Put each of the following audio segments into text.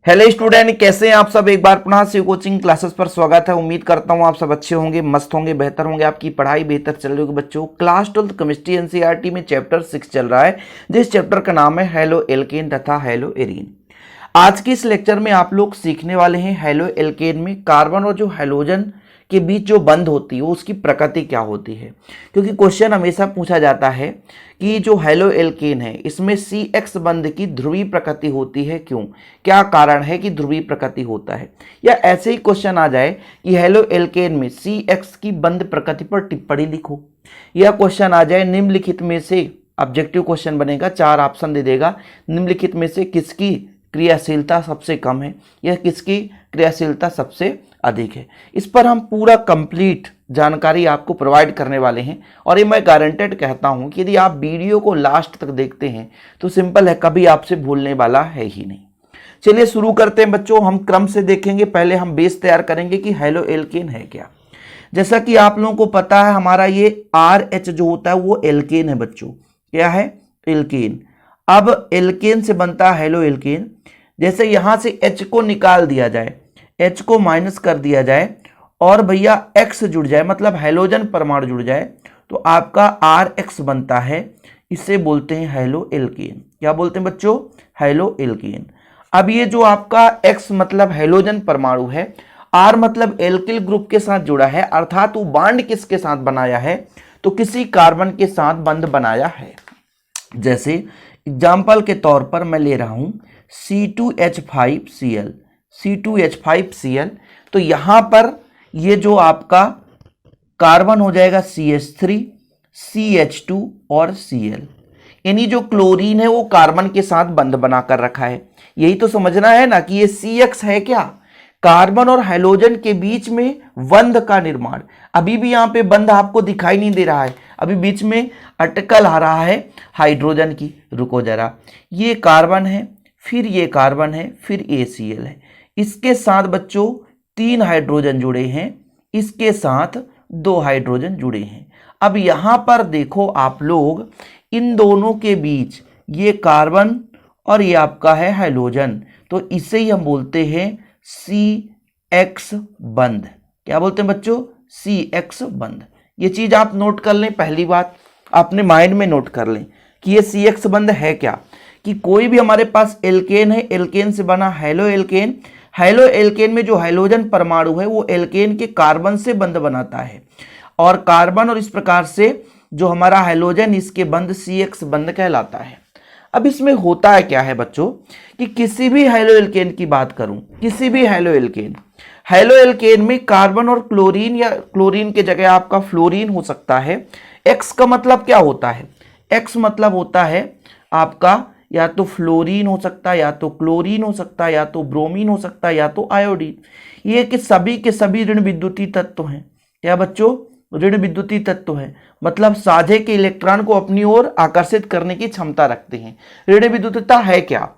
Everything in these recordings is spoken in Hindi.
हेलो स्टूडेंट, कैसे हैं आप सब। एक बार पुनः से कोचिंग क्लासेस पर स्वागत है। उम्मीद करता हूं आप सब अच्छे होंगे, मस्त होंगे, बेहतर होंगे, आपकी पढ़ाई बेहतर चल रही होगी। बच्चों, क्लास 12 केमिस्ट्री एनसीईआरटी में चैप्टर 6 चल रहा है, जिस चैप्टर का नाम है हेलो एल्केन तथा हेलो एरीन। आज के इस लेक्चर में आप लोग सीखने वाले हैं हेलो एल्केन में कार्बन और जो हैलोजन के बीच जो बंध होती है उसकी प्रकृति क्या होती है। क्योंकि क्वेश्चन हमेशा पूछा जाता है कि जो हेलो एल्केन है इसमें CX बंध की ध्रुवीय प्रकृति होती है, क्यों, क्या कारण है कि ध्रुवीय प्रकृति होता है। या ऐसे ही क्वेश्चन आ जाए कि हेलो एल्केन में CX की बंध प्रकृति पर टिप्पणी लिखो। यह क्वेश्चन आ जाए निम्नलिखित में से, ऑब्जेक्टिव क्वेश्चन बनेगा, 4 ऑप्शन दे देगा, निम्नलिखित में से किसकी क्रियाशीलता सबसे कम है या किसकी क्रियाशीलता सबसे अधिक है। इस पर हम पूरा कंप्लीट जानकारी आपको प्रोवाइड करने वाले हैं। और ये मैं गारंटेड कहता हूं कि यदि आप वीडियो को लास्ट तक देखते हैं तो सिंपल है, कभी आपसे भूलने वाला है ही नहीं। चलिए शुरू करते हैं बच्चों। हम क्रम से देखेंगे, पहले हम बेस तैयार करेंगे कि हेलो एल्केन है क्या। जैसा कि आप लोगों को पता है, हमारा ये RH जो होता है वो एल्केन है बच्चों। क्या है? एल्केन। अब एल्केन से बनता है हेलो एल्केन। जैसे यहां से H को निकाल दिया जाए, H को माइनस कर दिया जाए और भैया X जुड़ जाए, मतलब हैलोजन परमाणु जुड़ जाए, तो आपका RH बनता है। इसे बोलते हैं हेलो एल्केन। क्या बोलते हैं बच्चों? Halo alkane. अब ये जो आपका X मतलब हैलोजन परमाणु है, R मतलब एल्किल ग्रुप के साथ जुड़ा है, अर्थात वो बांड किसके साथ बनाया है? तो किसी कार्बन के साथ बंध बनाया है। जैसे एग्जाम्पल के तौर पर मैं ले रहा हूं C2H5Cl, C2H5Cl, तो यहां पर ये जो आपका कार्बन हो जाएगा CH3, CH2 और Cl, यानी जो क्लोरीन है वो कार्बन के साथ बंध बनाकर रखा है। यही तो समझना है ना कि ये CX है क्या, कार्बन और हैलोजन के बीच में बंध का निर्माण। अभी भी यहां पे बंध आपको दिखाई नहीं दे रहा है, अभी बीच में अटकल आ रहा है हाइड्रोजन की। रुको जरा, ये कार्बन है, फिर ये कार्बन है, फिर ये Cl है। इसके साथ बच्चों 3 हाइड्रोजन जुड़े हैं, इसके साथ 2 हाइड्रोजन जुड़े हैं। अब यहां पर देखो आप लोग, इन दोनों के बीच ये कार्बन और ये आपका है हाइड्रोजन, तो इसे ही हम बोलते हैं CX बंध। क्या बोलते हैं बच्चों? CX बंध। ये चीज आप नोट कर लें, पहली बात अपने माइंड में नोट कर लें कि ये CX बंध है क्या। कि कोई भी हमारे पास एल्केन है, एल्केन से बना हेलो एल्केन। हेलो एल्केन में जो हाइड्रोजन परमाणु है वो एल्केन के कार्बन से बंध बनाता है, और कार्बन और इस प्रकार से जो हमारा हाइड्रोजन, इसके बंध CX बंध कहलाता है। अब इसमें होता है क्या है बच्चों कि किसी भी हेलो एल्केन की बात करूं, किसी भी हेलो एल्केन में कार्बन और क्लोरीन या क्लोरीन के जगह आपका फ्लोरीन हो सकता है। X का मतलब क्या होता है? X मतलब होता है आपका या तो फ्लोरीन हो सकता है, या तो क्लोरीन हो सकता है, या तो ब्रोमीन हो सकता है, या तो आयोडीन। ये कि सभी के सभी ऋण विद्युतीय तत्व हैं। क्या बच्चों? ऋण विद्युतीय तत्व हैं, मतलब साझे के इलेक्ट्रॉन को अपनी ओर आकर्षित करने की क्षमता रखते हैं। ऋण विद्युतीयता है क्या?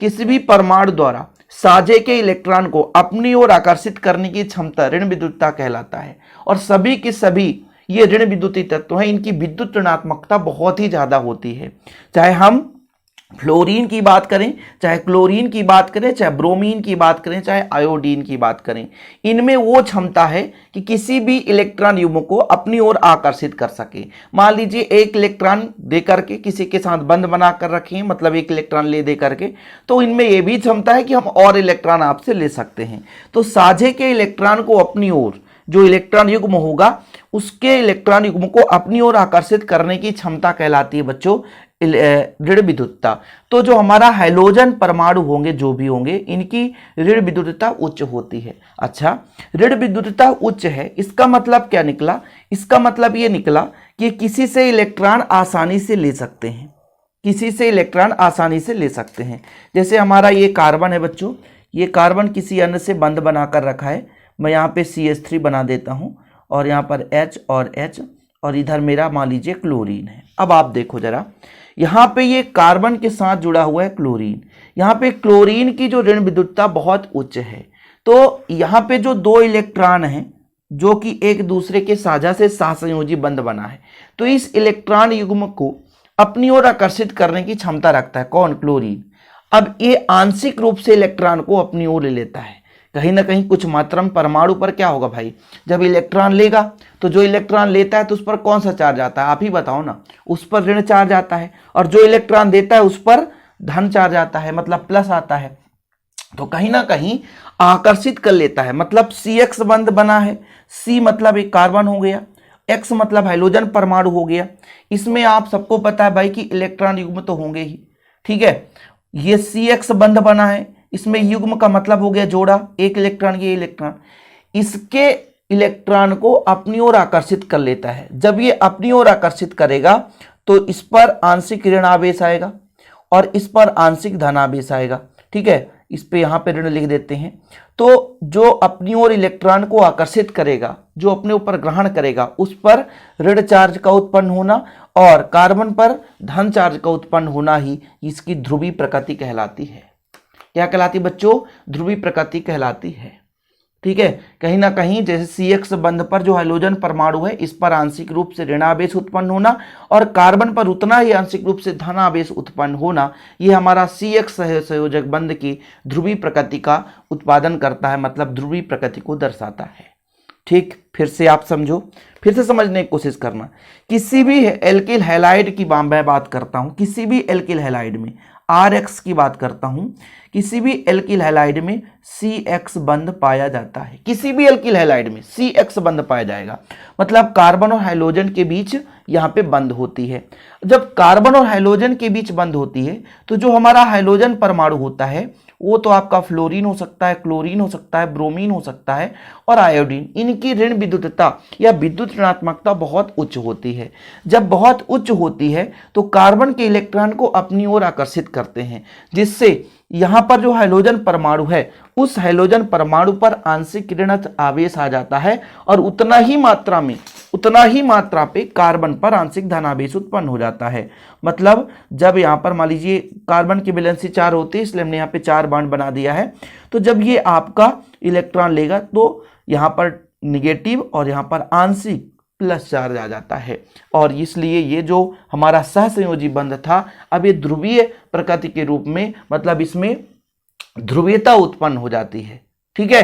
किसी भी परमाणु द्वारा साझे के इलेक्ट्रॉन को अपनी ओर आकर्षित करने की क्षमता ऋण विद्युतीयता कहलाता है। और सभी के सभी ये ऋण विद्युतीय तत्व हैं, इनकी विद्युत ऋणात्मकता बहुत ही ज्यादा होती है। चाहे हम फ्लोरीन की बात करें, चाहे क्लोरीन की बात करें, चाहे ब्रोमीन की बात करें, चाहे आयोडीन की बात करें, इनमें वो क्षमता है कि किसी भी इलेक्ट्रॉन युग्म को अपनी ओर आकर्षित कर सके। मान लीजिए एक इलेक्ट्रॉन दे करके किसी के साथ बंध बना कर रखें, मतलब एक इलेक्ट्रॉन ले दे करके, तो इनमें यह भी क्षमता है कि हम और इलेक्ट्रॉन आपसे ले सकते हैं। तो साझे के इलेक्ट्रॉन को अपनी ओर, जो इलेक्ट्रॉन युग्म होगा उसके इलेक्ट्रॉन युग्म को अपनी ओर आकर्षित करने की क्षमता कहलाती है बच्चों ऋण विद्युतता। तो जो हमारा हैलोजन परमाणु होंगे, जो भी होंगे, इनकी ऋण विद्युतता उच्च होती है। अच्छा, ऋण विद्युतता उच्च है, इसका मतलब क्या निकला? इसका मतलब ये निकला कि किसी से इलेक्ट्रॉन आसानी से ले सकते हैं, किसी से इलेक्ट्रॉन आसानी से ले सकते हैं। जैसे हमारा ये कार्बन है बच्चों, ये कार्बन किसी अन्य से बंध बनाकर रखा है। मैं यहाँ पे CH3 बना देता हूँ, और यहाँ पर H और H, और इधर मेरा मान लीजिए क्लोरीन है। अब आप देखो जरा, यहाँ पे ये कार्बन के साथ जुड़ा हुआ है क्लोरीन, यहाँ पे क्लोरीन की जो ऋण विद्युतता बहुत उच्च है। तो यहाँ पे जो 2 इलेक्ट्रॉन हैं जो कि एक दूसरे के साझा से सहसंयोजी बंध बना है, तो इस इलेक्ट्रॉन युग्म को अपनी ओर आकर्षित करने की क्षमता रखता है। कौन? क्लोरीन। अब ये आंशिक रूप से इलेक्ट्रॉन को अपनी ओर ले लेता है। कहीं ना कहीं कुछ मात्रा में परमाणु पर क्या होगा भाई, जब इलेक्ट्रॉन लेगा तो जो इलेक्ट्रॉन लेता है तो उस पर कौन सा चार्ज आता है, आप ही बताओ ना, उस पर ऋण चार्ज आता है, और जो इलेक्ट्रॉन देता है उस पर धन चार्ज आता है, मतलब प्लस आता है। तो कहीं ना कहीं आकर्षित कर लेता है, मतलब CX बंध बना है। C मतलब एक कार्बन हो गया, X मतलब हाइड्रोजन परमाणु हो गया। इसमें आप सबको पता है भाई कि इलेक्ट्रॉन युग्म तो होंगे ही, ठीक है। ये CX बंध बना है, इसमें युग्म का मतलब हो गया जोड़ा, एक इलेक्ट्रॉन ये इलेक्ट्रॉन, इसके इलेक्ट्रॉन को अपनी ओर आकर्षित कर लेता है। जब ये अपनी ओर आकर्षित करेगा तो इस पर आंशिक ऋण आवेश आएगा और इस पर आंशिक धनावेश आएगा, ठीक है। इस पे यहां पे ऋण लिख देते हैं। तो जो अपनी ओर इलेक्ट्रॉन को आकर्षित करेगा, जो अपने ऊपर ग्रहण करेगा, उस पर ऋण चार्ज का उत्पन्न होना और कार्बन पर धन चार्ज का उत्पन्न होना ही इसकी ध्रुवीय प्रकृति कहलाती है। क्या कहलाती है बच्चों, ध्रुवीय प्रकृति कहलाती है, ठीक है। कहीं ना कहीं जैसे CX बंध पर जो हाइड्रोजन परमाणु है, इस पर आंशिक रूप से ऋणावेश उत्पन्न होना और कार्बन पर उतना ही आंशिक रूप से धनावेश उत्पन्न होना, ये हमारा CX संयोजक बंध की ध्रुवीय प्रकृति का उत्पादन करता है, मतलब ध्रुवीय प्रकृति को दर्शाता है। ठीक, फिर से आप समझो, फिर से समझने की कोशिश करना। किसी भी एल्किल हैलाइड की मैं बात करता हूं, किसी भी एल्किल हैलाइड में RX की बात करता हूं, किसी भी एल्किल हैलाइड में CX बंध पाया जाता है। किसी भी एल्किल हैलाइड में CX बंध पाया जाएगा, मतलब कार्बन और हाइड्रोजन के बीच यहाँ पे बंध होती है। जब कार्बन और हाइड्रोजन के बीच बंध होती है तो जो हमारा हाइड्रोजन परमाणु होता है वो तो आपका फ्लोरीन हो सकता है, क्लोरीन हो सकता है, ब्रोमीन हो सकता है और आयोडीन। इनकी ऋण विद्युतता या विद्युत ऋणात्मकता बहुत उच्च होती है। जब बहुत उच्च होती है तो कार्बन के इलेक्ट्रॉन को अपनी ओर आकर्षित करते हैं, जिससे यहाँ पर जो हाइड्रोजन परमाणु है उस हाइड्रोजन परमाणु पर आंशिक ऋण आवेश आ जाता है और उतना ही मात्रा पे कार्बन पर आंशिक धनावेश उत्पन्न हो जाता है। मतलब जब यहाँ पर मान लीजिए कार्बन की वैलेंसी 4 होती है, इसलिए हमने यहाँ पे 4 बॉन्ड बना दिया है। तो जब ये आपका इलेक्ट्रॉन लेगा तो यहाँ पर निगेटिव और यहाँ पर आंशिक प्लस चार्ज आ जाता है, और इसलिए ये जो हमारा सहसंयोजी बंध था अब ये ध्रुवीय प्रकृति के रूप में, मतलब इसमें ध्रुवीयता उत्पन्न हो जाती है, ठीक है।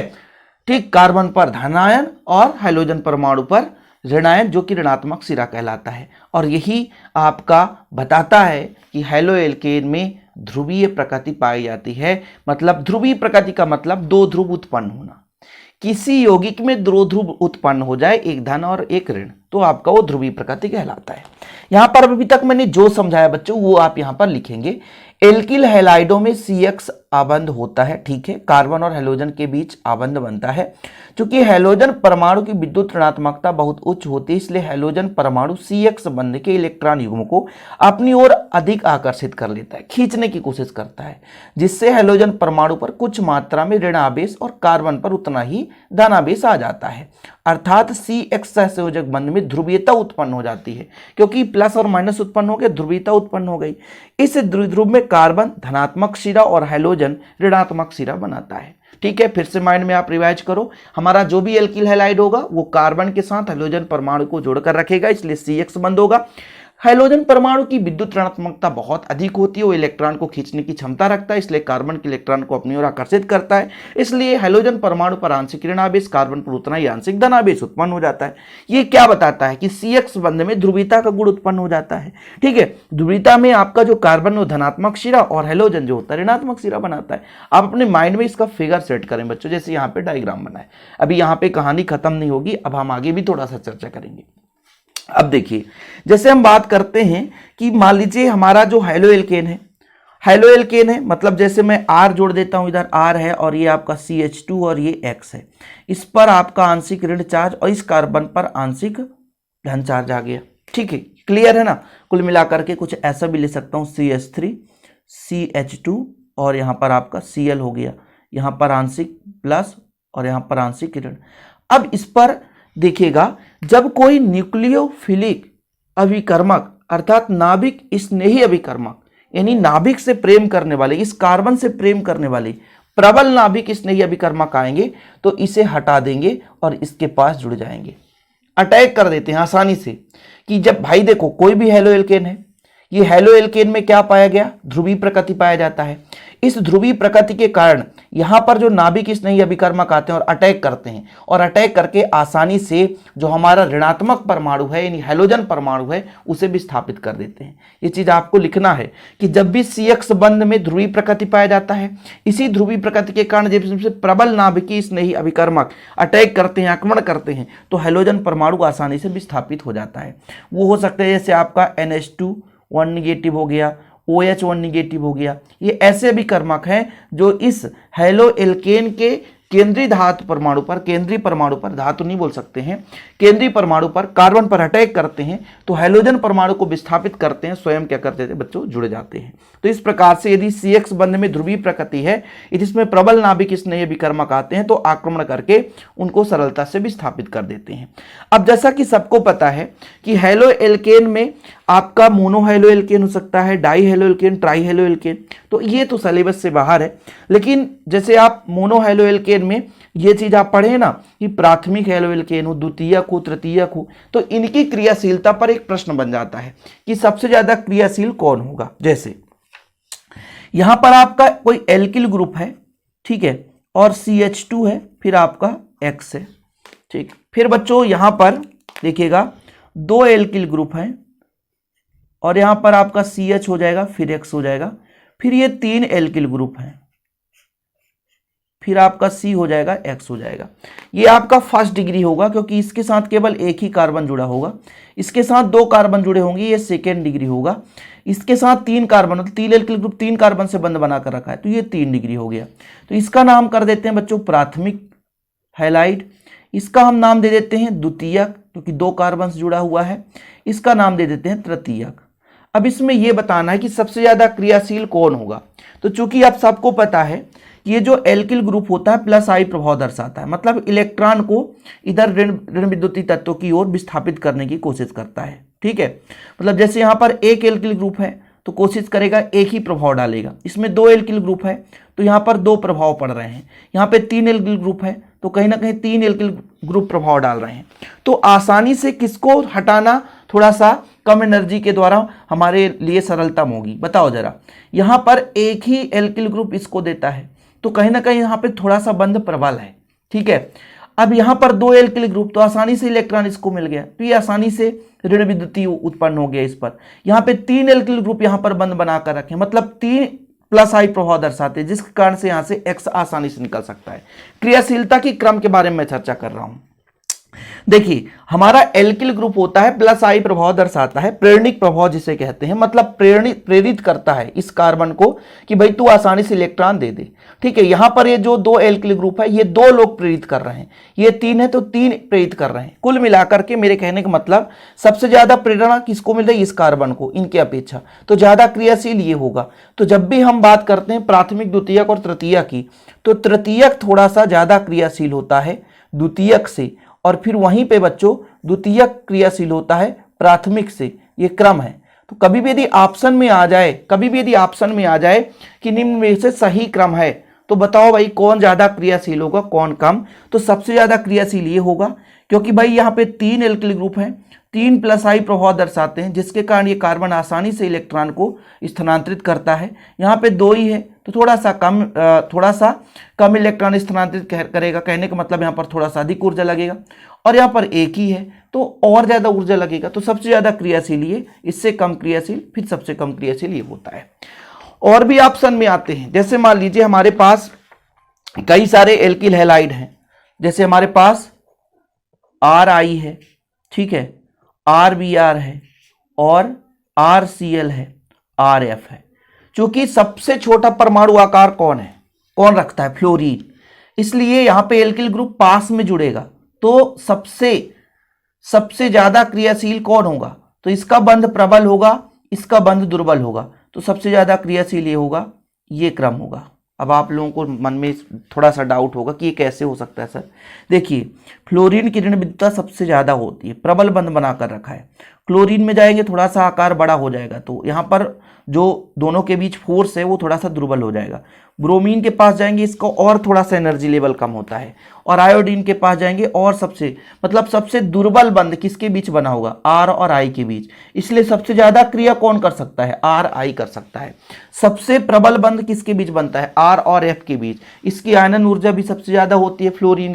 ठीक, कार्बन पर धनायन और हाइड्रोजन परमाणु पर ऋणायन, जो कि ऋणात्मक सिरा कहलाता है। और यही आपका बताता है कि हैलोएल्केन में ध्रुवीय प्रकृति पाई जाती है। मतलब ध्रुवीय प्रकृति का मतलब दो ध्रुव उत्पन्न होना। किसी यौगिक में दो ध्रुव उत्पन्न हो जाए, एक धन और एक ऋण, तो आपका वो ध्रुवीय प्रकृति कहलाता है। यहां पर अभी तक मैंने जो समझाया बच्चों वो आप यहां पर लिखेंगे। एल्किल हैलाइडों में CX आबंध होता है, ठीक है, कार्बन और हाइड्रोजन के बीच आबंध बनता है। क्योंकि हाइड्रोजन परमाणु की विद्युत ऋणात्मकता बहुत उच्च होती है, इसलिए हाइड्रोजन परमाणु CX बंध के इलेक्ट्रॉन युग्म को अपनी ओर अधिक आकर्षित कर लेता है, खींचने की कोशिश करता है, जिससे हाइड्रोजन परमाणु पर कुछ मात्रा में ऋण आवेश और कार्बन पर उतना ही धन आवेश आ जाता है। अर्थात CX सहसंयोजक बंध में ध्रुवीयता उत्पन्न हो जाती है, क्योंकि प्लस और माइनस उत्पन्न हो गए, ध्रुवीयता उत्पन्न हो गई। इस द्विध्रुव में कार्बन धनात्मक सिरा और हाइड्रोजन ऋणात्मक सिरा बनाता है, ठीक है। फिर से माइंड में आप रिवाइज करो, हमारा जो भी एल्किल हैलाइड होगा वो कार्बन के साथ हाइड्रोजन परमाणु को जोड़कर रखेगा, इसलिए CX बंध होगा। हाइड्रोजन परमाणु की विद्युत ऋणात्मकता बहुत अधिक होती है, वो इलेक्ट्रॉन को खींचने की क्षमता रखता है, इसलिए कार्बन के इलेक्ट्रॉन को अपनी ओर आकर्षित करता है। इसलिए हाइड्रोजन परमाणु पर आंशिक ऋण आवेश, कार्बन पर उतना ही आंशिक धन आवेश उत्पन्न हो जाता है। ये क्या बताता है कि CX बंध में ध्रुवीयता का गुण उत्पन्न हो जाता है, ठीक है। ध्रुवीयता में आपका जो कार्बन वो धनात्मक सिरा और हाइड्रोजन जो होता है ऋणात्मक सिरा बनाता है। आप अपने माइंड में इसका फिगर सेट करें बच्चों, जैसे यहाँ पे डायग्राम बना है। अभी यहाँ पे कहानी खत्म नहीं होगी, अब हम आगे भी थोड़ा सा चर्चा करेंगे। अब देखिए, जैसे हम बात करते हैं कि मान लीजिए हमारा जो हैलोएल्केन है, मतलब जैसे मैं R जोड़ देता हूं, इधर R है और ये आपका CH2 और ये X है। इस पर आपका आंशिक ऋण चार्ज और इस कार्बन पर आंशिक धन चार्ज आ गया, ठीक है। क्लियर है ना। कुल मिलाकर के कुछ ऐसा भी ले सकता हूं, CH3 CH2 और यहां पर आपका Cl हो गया, यहां पर आंशिक प्लस और यहां पर आंशिक ऋण। अब इस पर देखिएगा, जब कोई न्यूक्लियोफिलिक अभिकर्मक अर्थात नाभिक स्नेही अभिकर्मक, यानी नाभिक से प्रेम करने वाले, इस कार्बन से प्रेम करने वाले प्रबल नाभिक स्नेही अभिकर्मक आएंगे तो इसे हटा देंगे और इसके पास जुड़ जाएंगे, अटैक कर देते हैं आसानी से। कि जब भाई देखो कोई भी हैलोएल्केन है, ये हैलोएल्केन में क्या पाया गया, ध्रुवीय प्रकृति पाया जाता है। इस ध्रुवीय प्रकृति के कारण यहाँ पर जो नाभिक स्नेही अभिकर्मक आते हैं और अटैक करते हैं, और अटैक करके आसानी से जो हमारा ऋणात्मक परमाणु है यानी हैलोजन परमाणु है उसे भी स्थापित कर देते हैं। ये चीज आपको लिखना है कि जब भी CX बंध में ध्रुवीय प्रकृति पाया जाता है, इसी ध्रुवीय प्रकृति के कारण जब इसमें प्रबल नाभिकीय स्नेही अभिकर्मक अटैक करते हैं, आक्रमण करते हैं, तो हैलोजन परमाणु आसानी से विस्थापित हो जाता है। वो हो सकता है जैसे आपका NH2 1 निगेटिव हो गया, OH1 निगेटिव हो गया। ये ऐसे अभिकर्मक हैं जो इस हैलो एल्केन के केंद्रीय धातु परमाणु पर, केंद्रीय परमाणु पर, धातु नहीं बोल सकते हैं, केंद्रीय परमाणु पर, कार्बन पर अटैक करते हैं, तो हैलोजन परमाणु को विस्थापित करते हैं, स्वयं क्या करते थे बच्चों, जुड़ जाते हैं। तो इस प्रकार से यदि CX बंध में ध्रुवीय प्रकृति है, जिसमें प्रबल नाभिक स्नेही अभिकर्मक आते हैं, तो आक्रमण करके उनको सरलता से विस्थापित कर देते हैं। अब जैसा कि सबको पता है कि हैलो एल्केन में आपका मोनो हैलो एल्केन हो सकता है, di halo alkane, tri halo alkane, तो ये तो सिलेबस से बाहर है। लेकिन जैसे आप मोनो हैलो एल्केन में ये चीज आप पढ़े ना कि प्राथमिक हैलो एल्केन हो, द्वितीयक हो, तृतीयक हो, तो इनकी क्रियाशीलता पर एक प्रश्न बन जाता है कि सबसे ज्यादा क्रियाशील कौन होगा। जैसे यहां पर आपका कोई एल्किल ग्रुप है, ठीक है, और CH2 है, फिर आपका X है, ठीक। फिर बच्चों यहां पर देखिएगा 2 एल्किल ग्रुप हैं और यहां पर आपका CH हो जाएगा, फिर X हो जाएगा, फिर ये 3 एल्किल ग्रुप हैं, फिर आपका C हो जाएगा, X हो जाएगा। ये आपका फर्स्ट डिग्री होगा क्योंकि इसके साथ केवल एक ही कार्बन जुड़ा होगा, इसके साथ 2 कार्बन जुड़े होंगे, ये सेकेंड डिग्री होगा। इसके साथ 3 कार्बन, मतलब 3 एल्किल ग्रुप 3 कार्बन से बंध बनाकर रखा है, तो ये 3 डिग्री हो गया। तो इसका नाम कर देते हैं बच्चों प्राथमिक हैलाइड, इसका हम नाम दे देते हैं द्वितीयक क्योंकि 2 कार्बन से जुड़ा हुआ है, इसका नाम दे देते हैं तृतीयक। अब इसमें यह बताना है कि सबसे ज्यादा क्रियाशील कौन होगा। तो चूंकि आप सबको पता है ये जो एल्किल ग्रुप होता है प्लस आई प्रभाव दर्शाता है, मतलब इलेक्ट्रॉन को इधर ऋण विद्युतीय तत्वों की ओर विस्थापित करने की कोशिश करता है, ठीक है। मतलब जैसे यहाँ पर एक एल्किल ग्रुप है तो कोशिश करेगा एक ही प्रभाव डालेगा, इसमें 2 एल्किल ग्रुप है तो यहाँ पर 2 प्रभाव पड़ रहे हैं, यहाँ पे 3 एल्किल ग्रुप है तो कहीं ना कहीं 3 एल्किल ग्रुप प्रभाव डाल रहे हैं। तो आसानी से किसको हटाना थोड़ा सा कम एनर्जी के द्वारा हमारे लिए सरलतम होगी, बताओ जरा। यहाँ पर एक ही एल्किल ग्रुप इसको देता है तो कहीं ना कहीं यहाँ पे थोड़ा सा बंध प्रबल है, ठीक है। अब यहाँ पर 2 एल्किल ग्रुप तो आसानी से इलेक्ट्रॉन इसको मिल गया, तो ये आसानी से ऋण विद्युतीय उत्पन्न हो गया इस पर। यहाँ पे 3 एल्किल ग्रुप यहाँ पर बंध बनाकर रखे, मतलब 3 प्लस आई प्रभाव दर्शाते हैं, जिसके कारण से यहाँ से X आसानी से निकल सकता है। क्रियाशीलता की क्रम के बारे में मैं चर्चा कर रहा हूं। देखिए हमारा एल्किल ग्रुप होता है प्लस आई प्रभाव दर्शाता है, प्रेरणिक प्रभाव जिसे कहते हैं, मतलब प्रेरित करता है इस कार्बन को कि भाई तू आसानी से इलेक्ट्रॉन दे दे, ठीक है। यहां पर ये जो 2 एल्किल ग्रुप है ये 2 लोग प्रेरित कर रहे हैं, ये 3 है तो 3 प्रेरित कर रहे हैं। कुल मिलाकर के मेरे कहने का मतलब सबसे ज्यादा प्रेरणा किसको मिल रही है, इस कार्बन को, इनके अपेक्षा, तो ज्यादा क्रियाशील ये होगा। तो जब भी हम बात करते हैं प्राथमिक, द्वितीयक और तृतीयक की, तो तृतीयक थोड़ा सा ज्यादा क्रियाशील होता है द्वितीयक से, और फिर वहीं पे बच्चों द्वितीयक क्रियाशील होता है प्राथमिक से। ये क्रम है। तो कभी भी यदि ऑप्शन में आ जाए कि निम्न में से सही क्रम है, तो बताओ भाई कौन ज्यादा क्रियाशील होगा कौन कम। तो सबसे ज्यादा क्रियाशील ये होगा क्योंकि भाई यहाँ पे 3 एल्किल ग्रुप हैं, 3 प्लस आई प्रभाव दर्शाते हैं, जिसके कारण ये कार्बन आसानी से इलेक्ट्रॉन को स्थानांतरित करता है। यहाँ पे 2 ही है तो थोड़ा सा कम इलेक्ट्रॉन स्थानांतरित करेगा, कहने का मतलब यहाँ पर थोड़ा सा अधिक ऊर्जा लगेगा, और यहाँ पर एक ही है तो और ज्यादा ऊर्जा लगेगा। तो सबसे ज्यादा क्रियाशील ये, इससे कम क्रियाशील, फिर सबसे कम क्रियाशील ये होता है। और भी ऑप्शन में आते हैं, जैसे मान लीजिए हमारे पास कई सारे एल्किल हैलाइड हैं, जैसे हमारे पास RI है, ठीक है, RBr है और RCl है, RF है। क्योंकि सबसे छोटा परमाणु आकार कौन रखता है, फ्लोरीन, इसलिए यहां पे एल्किल ग्रुप पास में जुड़ेगा। तो सबसे ज्यादा क्रियाशील कौन होगा, तो इसका बंध प्रबल होगा, इसका बंध दुर्बल होगा, तो सबसे ज्यादा क्रियाशील ये होगा, ये क्रम होगा। अब आप लोगों को मन में थोड़ा सा डाउट होगा कि ये कैसे हो सकता है सर। देखिए फ्लोरीन की ऋण विद्युतता सबसे ज्यादा होती है, प्रबल बंध बनाकर रखा है। क्लोरीन में जाएंगे थोड़ा सा आकार बड़ा हो जाएगा, तो यहाँ पर जो दोनों के बीच फोर्स है वो थोड़ा सा दुर्बल हो जाएगा। ब्रोमीन के पास जाएंगे इसका और थोड़ा सा एनर्जी लेवल कम होता है, और आयोडीन के पास जाएंगे और सबसे दुर्बल बंध किसके बीच बना होगा, आर और आई के बीच। इसलिए सबसे ज्यादा क्रिया कौन कर सकता है, आर आई कर सकता है। सबसे प्रबल बंध किसके बीच बनता है, आर और एफ के बीच। इसकी आयनन ऊर्जा भी सबसे ज्यादा होती है फ्लोरीन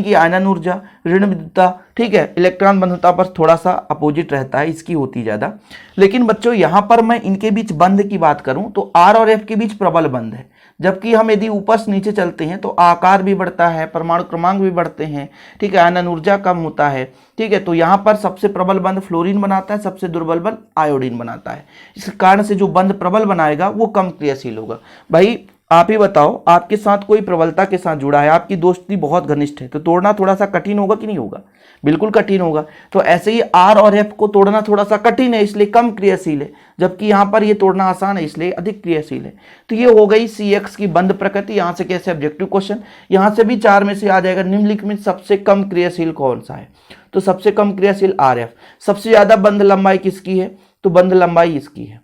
की आयनन ऊर्जा, ऋण विद्युतता, ठीक है, इलेक्ट्रॉन बंधुता पर थोड़ा सा अपोजिट रहता है, इसकी होती ज्यादा। लेकिन बच्चों यहां पर मैं इनके बीच बंध की बात करूं तो आर और एफ के बीच प्रबल बंध है, जबकि हम यदि ऊपर से नीचे चलते हैं तो आकार भी बढ़ता है, परमाणु क्रमांक भी बढ़ते हैं, ठीक है, आयनन ऊर्जा कम होता है, ठीक है। तो यहाँ पर सबसे प्रबल बंध फ्लोरीन बनाता है, सबसे दुर्बल बंध आयोडीन बनाता है। इस कारण से जो बंध प्रबल बनाएगा वो कम क्रियाशील होगा। भाई आप ही बताओ, आपके साथ कोई प्रबलता के साथ जुड़ा है, आपकी दोस्ती बहुत घनिष्ठ है, तो तोड़ना थोड़ा सा कठिन होगा कि नहीं होगा, बिल्कुल कठिन होगा। तो ऐसे ही आर और एफ को तोड़ना थोड़ा सा कठिन है इसलिए कम क्रियाशील है, जबकि यहाँ पर ये तोड़ना आसान है इसलिए अधिक क्रियाशील है। तो ये हो गई CX की बंध प्रकृति। यहाँ से कैसे ऑब्जेक्टिव क्वेश्चन, यहाँ से भी 4 में से आ जाएगा निम्नलिखित में सबसे कम क्रियाशील कौन सा है, तो सबसे कम क्रियाशील RF। सबसे ज्यादा बंध लंबाई किसकी है, तो बंध लंबाई इसकी है,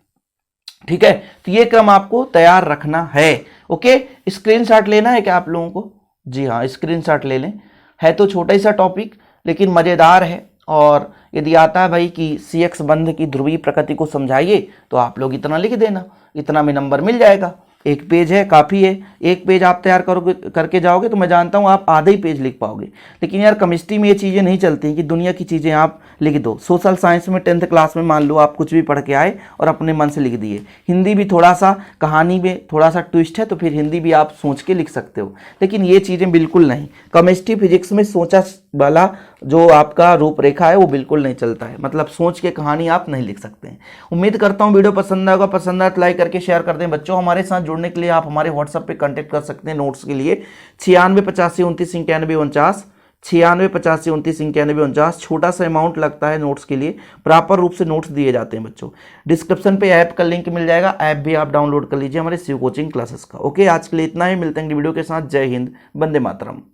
ठीक है। तो ये क्रम आपको तैयार रखना है। ओके, स्क्रीनशॉट लेना है क्या आप लोगों को, जी हाँ स्क्रीनशॉट ले लें। है तो छोटा ही सा टॉपिक लेकिन मजेदार है, और यदि आता है भाई कि CX बंध की ध्रुवीय प्रकृति को समझाइए तो आप लोग इतना लिख देना, इतना में नंबर मिल जाएगा। एक पेज है, काफ़ी है, एक पेज आप तैयार करोगे करके जाओगे तो मैं जानता हूँ आप आधा ही पेज लिख पाओगे। लेकिन यार केमिस्ट्री में ये चीज़ें नहीं चलती कि दुनिया की चीज़ें आप लिख दो। सोशल साइंस में 10th क्लास में मान लो आप कुछ भी पढ़ के आए और अपने मन से लिख दिए। हिंदी भी थोड़ा सा, कहानी में थोड़ा सा ट्विस्ट है तो फिर हिंदी भी आप सोच के लिख सकते हो, लेकिन ये चीज़ें बिल्कुल नहीं। केमिस्ट्री फिजिक्स में सोचा वाला जो आपका रूपरेखा है वो बिल्कुल नहीं चलता है, मतलब सोच के कहानी आप नहीं लिख सकते हैं। उम्मीद करता हूँ वीडियो पसंद आएगा, पसंद आए तो लाइक करके शेयर कर दें। बच्चों हमारे साथ जुड़ने के लिए आप हमारे व्हाट्सएप पे कांटेक्ट कर सकते हैं नोट्स के लिए 9685299149, 9685299149। छोटा सा अमाउंट लगता है नोट्स के लिए, प्रॉपर रूप से नोट्स दिए जाते हैं बच्चों। डिस्क्रिप्शन पे ऐप का लिंक मिल जाएगा, ऐप भी आप डाउनलोड कर लीजिए हमारे शिव कोचिंग क्लासेस का। ओके, आज के लिए इतना ही, मिलते हैं वीडियो के साथ। जय हिंद, वंदे मातरम।